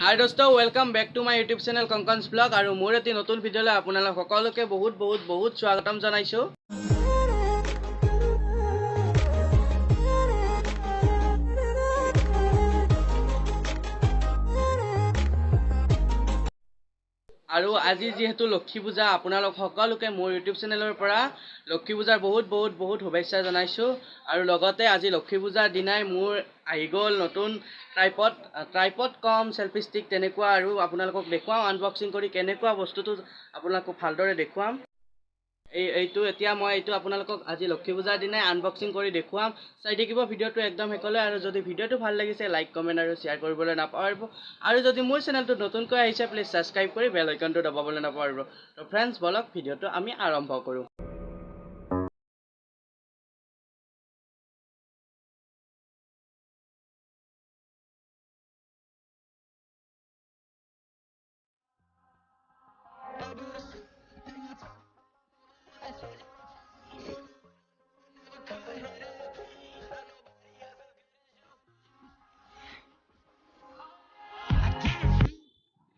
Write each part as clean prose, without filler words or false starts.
हाय दोस्तों, welcome back to my YouTube channel कंकन्स blog और मोर एटी नतुन भिडिओले आपनालोक सकलोके बहुत बहुत बहुत स्वागतम जनाइছো। আৰু আজি যেহেতু লক্ষ্মী পূজা আপোনালোক সকলোকে মোৰ ইউটিউব চেনেলৰ পৰা লক্ষ্মী পূজাৰ বহুত বহুত বহুত শুভেচ্ছা জনাইছো। আৰু লগতে আজি লক্ষ্মী পূজাৰ দিনাই মোৰ আহি গ'ল নতুন ট্ৰাইপড কম সেলফি ষ্টিক তেনেকুৱা আৰু আপোনালোকক দেখুৱাম আনবক্সিং কৰি কেনেকুৱা বস্তুটো আপোনালোকক ভালদৰে দেখুৱাম। এইটো এতিয়া মই এইটো আপোনালোকক আজি লক্ষ্মী পূজাৰ দিনাই আনবক্সিং কৰি দেখুৱাম। চাই থাকিব ভিডিঅ'টো একদম শেষলৈ। আৰু যদি ভিডিঅ'টো ভাল লাগিছে লাইক কমেণ্ট আৰু শ্বেয়াৰ কৰিবলৈ নাপাহৰিব। আৰু যদি মোৰ চেনেলটো নতুনকৈ আহিছে প্লিজ ছাবস্ক্ৰাইব কৰি বেল আইকনটো দবাবলৈ নাপাহৰিব। তো ফ্ৰেণ্ডছ, বলক ভিডিঅ'টো আমি আৰম্ভ কৰোঁ।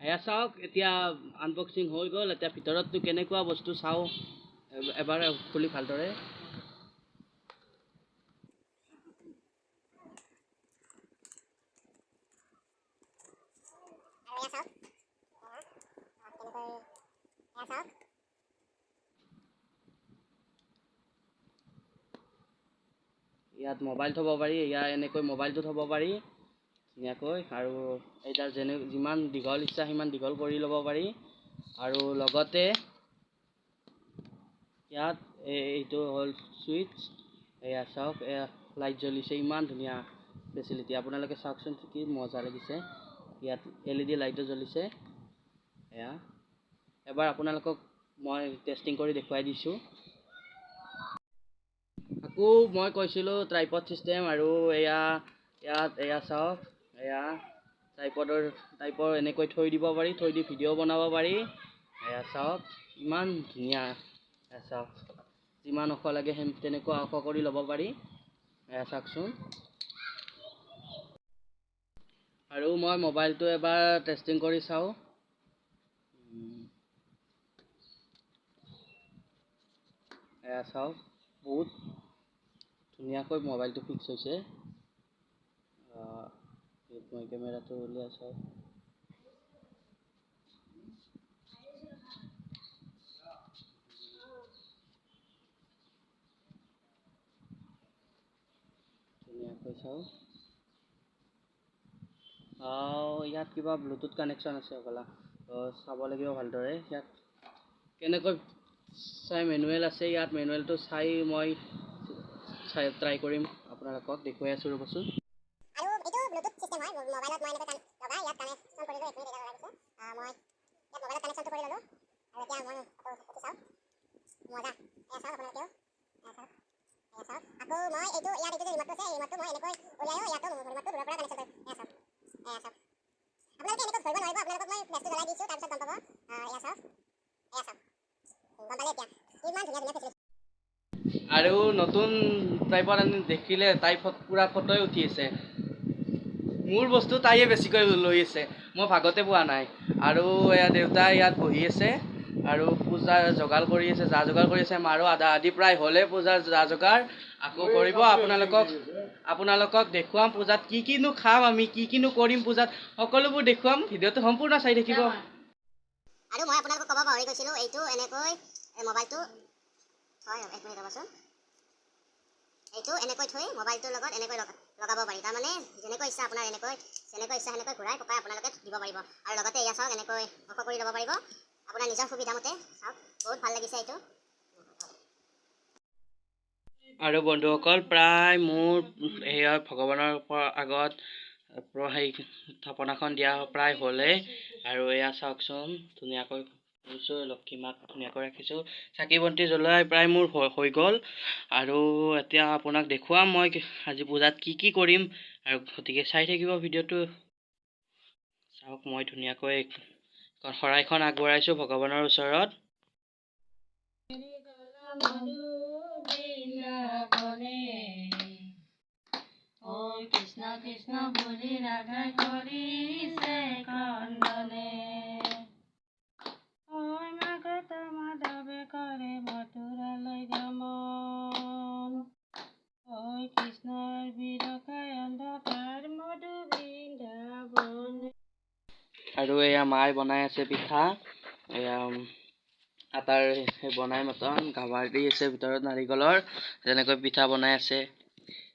এয়া চাওক, এতিয়া আনবক্সিং হৈ গ'ল। এতিয়া ভিতৰতটো কেনেকুৱা বস্তু চাওঁ এবাৰ খুলি ভালদৰে। ইয়াত মোবাইল থ'ব পাৰি, ইয়াত এনেকৈ মোবাইলটো থ'ব পাৰি ধুনীয়াকৈ। আৰু এইটাৰ যিমান দীঘল ইচ্ছা সিমান দীঘল কৰি ল'ব পাৰি। আৰু লগতে ইয়াত এইটো হ'ল ছুইচ। এয়া চাওক, এয়া লাইট জ্বলিছে, ইমান ধুনীয়া ফেচিলিটি। আপোনালোকে চাওকচোন কি মজা লাগিছে। ইয়াত LED লাইটো জ্বলিছে। এয়া এবাৰ আপোনালোকক মই টেষ্টিং কৰি দেখুৱাই দিছোঁ। আকৌ মই কৈছিলোঁ ট্ৰাইপড চিষ্টেম। আৰু এয়া চাওক, এয়া টাইপৰ এনেকৈ থৈ দিব পাৰি, থৈ দি ভিডিঅ' বনাব পাৰি। এয়া চাওক ইমান ধুনীয়া। এয়া চাওক, যিমান ওখ লাগে তেনেকুৱা ওখ কৰি ল'ব পাৰি। এয়া চাওকচোন। আৰু মই মোবাইলটো এবাৰ টেষ্টিং কৰি চাওঁ। এয়া চাওক, বহুত ধুনীয়াকৈ মোবাইলটো ফিক্স হৈছে। মই কেমেৰাটো উলিয়াই চাওঁ। ধুনীয়াকৈ চাওঁ। ইয়াত কিবা ব্লুটুথ কানেকশ্যন আছে হ'বলা, চাব লাগিব ভালদৰে। ইয়াত কেনেকৈ চাই মেনুৱেল আছে, ইয়াত মেনুৱেলটো চাই মই ট্ৰাই কৰিম, আপোনালোকক দেখুৱাই আছোঁ ৰ'বচোন। আৰু এইটো ব্লুটুথ চিষ্টেম হয়। মোবাইলত মই এনেকৈ লগাই ইয়াত কানেকশ্যন কৰি দিলোঁ। এইখিনি লাগিছে মই ইয়াত মোবাইলত কানেকশ্যনটো কৰি ল'লোঁ। আৰু এতিয়া মই উঠি চাওঁ, মজা। এয়া চাওক আপোনালোকেও, এয়া চাওক, এয়া চাওক। আকৌ মই এইটো ইয়াত এইটো যে ৰিম'টটো আছে, এই ৰিম'টটো মই এনেকৈ উলিয়াইও ইয়াতো ৰিম'টটো দূৰৰ পৰা কানেকশ্যন কৰিম। এয়া চাওক, এয়া চাওক। আপোনালোকে এনেকৈ ধৰিব নোৱাৰিব। আপোনালোকক মই ফ্লেছটো জ্বলাই দিছোঁ, তাৰপিছত গম পাব। এয়া চাওক, এয়া চাওক, গম পালে এতিয়া ইমান ধুনীয়া ধুনীয়া ফেচিলিটি। আৰু নতুন টাইপত আমি দেখিলে তাই পূৰা ফটোই উঠি আছে। মোৰ বস্তু তাইয়ে বেছিকৈ লৈ আছে, মই ভাগতে পোৱা নাই। আৰু এয়া দেউতা ইয়াত বহি আছে আৰু পূজাৰ যোগাৰ কৰি আছে, যা যোগাৰ কৰি আছে। মাৰো আধা আধি প্ৰায় হ'লে পূজাৰ যা যোগাৰ আকৌ কৰিব। আপোনালোকক দেখুৱাম পূজাত কি কিনো খাম, আমি কি কিনো কৰিম পূজাত, সকলোবোৰ দেখুৱাম। ভিডিঅ'টো সম্পূৰ্ণ চাই থাকিব। আৰু মই আপোনালোকক ক'ব পাহৰি গৈছিলোঁ, এইটো এনেকৈ মোবাইলটো থয়, এক মিনিট ৰ'বচোন। এইটো এনেকৈ থৈ মোবাইলটোৰ লগত এনেকৈ লগাব পাৰি। তাৰমানে যেনেকৈ ইচ্ছা আপোনাৰ যেনেকৈ ইচ্ছা সেনেকৈ ঘূৰাই পকাই আপোনালোকে দিব পাৰিব। আৰু লগতে এয়া চাওক, এনেকৈ ওখ কৰি ল'ব পাৰিব আপোনাৰ নিজৰ সুবিধামতে। চাওক, বহুত ভাল লাগিছে এইটো। আৰু বন্ধুসকল, প্ৰায় মোৰ সেয়া ভগৱানৰ আগত সেই থাপনাখন দিয়া প্ৰায় হ'লেই। আৰু এয়া চাওকচোন, ধুনীয়াকৈ কৰিছোঁ, লক্ষী মাক ধুনীয়াকৈ ৰাখিছোঁ। চাকি বন্তি জ্বলাই প্ৰায় মোৰ হৈ গ'ল। আৰু এতিয়া আপোনাক দেখুৱাম মই আজি পূজাত কি কি কৰিম। আৰু গতিকে চাই থাকিব ভিডিঅ'টো। চাওক, মই ধুনীয়াকৈ শৰাইখন আগবঢ়াইছোঁ ভগৱানৰ ওচৰত। কৃষ্ণ কৃষ্ণ বুলি ৰাধাই কৰিছে আৰু এয়া মায়ে বনাই আছে পিঠা এয়া আটাৰ বনাই মতন গাভাৰ দি আছে ভিতৰত নাৰিকলৰ যেনেকৈ পিঠা বনাই আছে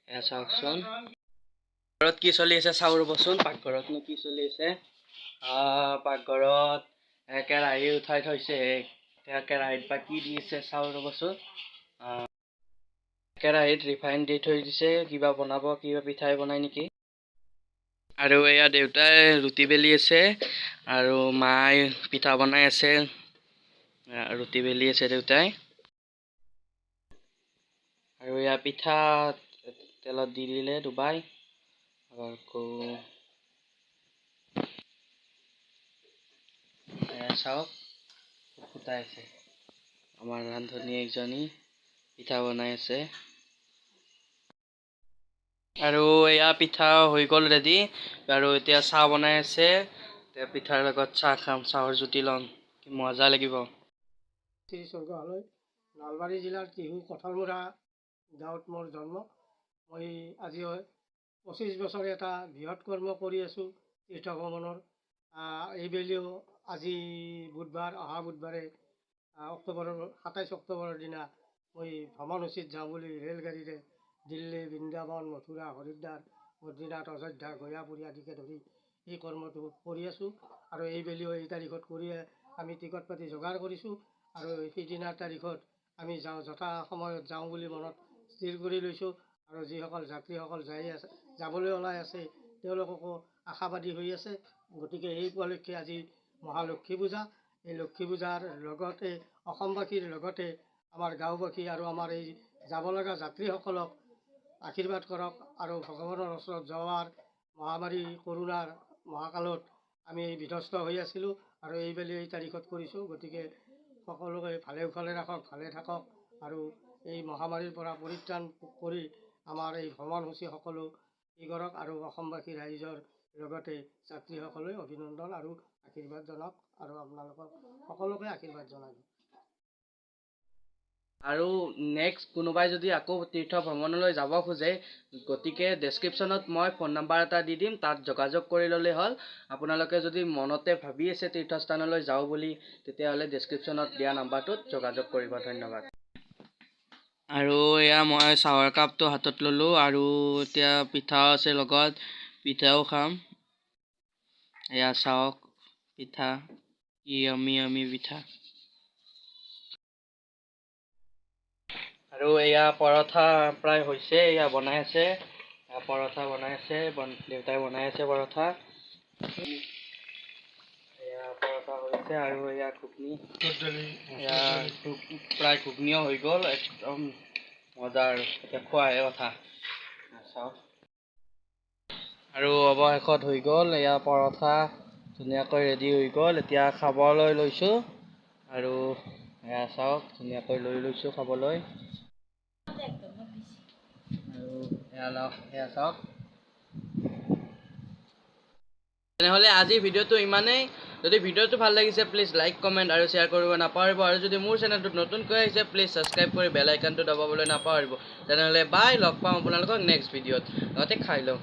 এয়া চাওকচোন ঘৰত কি চলি আছে চাও ৰ'বচোন পাকঘৰতনো কি চলি আছে পাকঘৰত কেৰাহী উঠাই থৈছে কেৰাহীত বা কি দি আছে চাও ৰ'বচোন কেৰাহীত ৰিফাইন দি থৈ দিছে কিবা বনাব কিবা পিঠাই বনাই নেকি আৰু এয়া দেউতাই ৰুটি বেলি আছে আৰু মায়ে পিঠা বনাই আছে ৰুটি বেলি আছে দেউতাই আৰু এয়া পিঠা তেলত দি দিলে ডুবাই আকৌ এয়া চাওক ফুটাই আছে আমাৰ ৰান্ধনী একজনী পিঠা বনাই আছে আৰু এয়া পিঠা হৈ গ'ল ৰেডি আৰু এতিয়া চাহ বনাই আছে এতিয়া পিঠাৰ লগত চাহ খাম চাহৰ জুতি ল'ম কি মজা লাগিব শ্ৰী স্বৰ্গহালৈ নলবাৰী জিলাৰ টিহু কঠালমুৰা গাঁৱত মোৰ জন্ম মই আজি 25 বছৰে এটা বৃহৎ কৰ্ম কৰি আছোঁ তীৰ্থ ভ্ৰমণৰ এইবেলিও আজি বুধবাৰ অহা বুধবাৰে অক্টোবৰৰ 27 অক্টোবৰৰ দিনা মই ভ্ৰমণসূচীত যাওঁ বুলি ৰেলগাড়ীৰে দিল্লী বৃন্দাবন মথুৰা হৰিদ্বাৰ বদ্ৰীনাথ অযোধ্যা গয়াপুৰী আদিকে ধৰি এই কৰ্মটো কৰি আছোঁ আৰু এইবেলিও এই তাৰিখত কৰিয়ে আমি টিকট পাতি যোগাৰ কৰিছোঁ আৰু সিদিনাৰ তাৰিখত আমি যথা সময়ত যাওঁ বুলি মনত স্থিৰ কৰি লৈছোঁ আৰু যিসকল যাত্ৰীসকল যাবলৈ ওলাই আছে তেওঁলোককো আশাবাদী হৈ আছে গতিকে এই উপলক্ষে আজি মহালক্ষ্মী পূজা এই লক্ষ্মী পূজাৰ লগতে অসমবাসীৰ লগতে আমাৰ গাঁওবাসী আৰু আমাৰ এই যাব লগা যাত্ৰীসকলক আশীৰ্বাদ কৰক আৰু ভগৱানৰ ওচৰত যোৱাৰ মহামাৰী কৰোণাৰ মহাকালত আমি বিধ্বস্ত হৈ আছিলোঁ আৰু এইবেলি এই তাৰিখত কৰিছোঁ গতিকে সকলোকে ভালে কুশলে ৰাখক ভালে থাকক আৰু এই মহামাৰীৰ পৰা পৰিত্ৰাণ কৰি আমাৰ এই ভ্ৰমণসূচী সকলো ই কৰক আৰু অসমবাসী ৰাইজৰ লগতে যাত্ৰীসকলে অভিনন্দন আৰু আশীৰ্বাদ জনাওক আৰু আপোনালোকক সকলোকে আশীৰ্বাদ জনালোঁ আৰু নেক্সট কোনোবাই যদি আকৌ তীৰ্থ ভ্ৰমণলৈ যাব খোজে গতিকে ডেছক্ৰিপশ্যনত মই ফোন নাম্বাৰ এটা দি দিম তাত যোগাযোগ কৰি ল'লেই হ'ল আপোনালোকে যদি মনতে ভাবি আছে তীৰ্থস্থানলৈ যাওঁ বুলি তেতিয়াহ'লে ডেছক্ৰিপশ্যনত দিয়া নাম্বাৰটোত যোগাযোগ কৰিব ধন্যবাদ আৰু এয়া মই চাহৰ কাপটো হাতত ল'লোঁ আৰু এতিয়া পিঠাও আছে লগত পিঠাও খাম এয়া চাওক পিঠা আমি পিঠা আৰু এয়া পৰঠা প্ৰায় হৈছে এয়া বনাই আছে পৰঠা বনাই আছে দেউতাই বনাই আছে পৰঠা এয়া পৰঠা হৈছে আৰু এয়া ঘুগনি এয়া প্ৰায় ঘুগনিও হৈ গ'ল একদম মজা আৰু এতিয়া খোৱাহে কথা চাওক আৰু অৱশেষত হৈ গ'ল এয়া পৰঠা ধুনীয়াকৈ ৰেডি হৈ গ'ল এতিয়া খাবলৈ লৈছোঁ আৰু এয়া চাওক ধুনীয়াকৈ লৈ লৈছোঁ খাবলৈ আৰু এয়া চাওক তেনেহ'লে আজিৰ ভিডিঅ'টো ইমানেই যদি ভিডিঅ'টো ভাল লাগিছে প্লিজ লাইক কমেণ্ট আৰু শ্বেয়াৰ কৰিব নাপাহৰিব আৰু যদি মোৰ চেনেলটোত নতুনকৈ আহিছে প্লিজ ছাবস্ক্ৰাইব কৰি বেল আইকনটো দবাবলৈ নাপাহৰিব তেনেহ'লে বাই লগ পাম আপোনালোকক নেক্সট ভিডিঅ'ত লগতে খাই লওঁ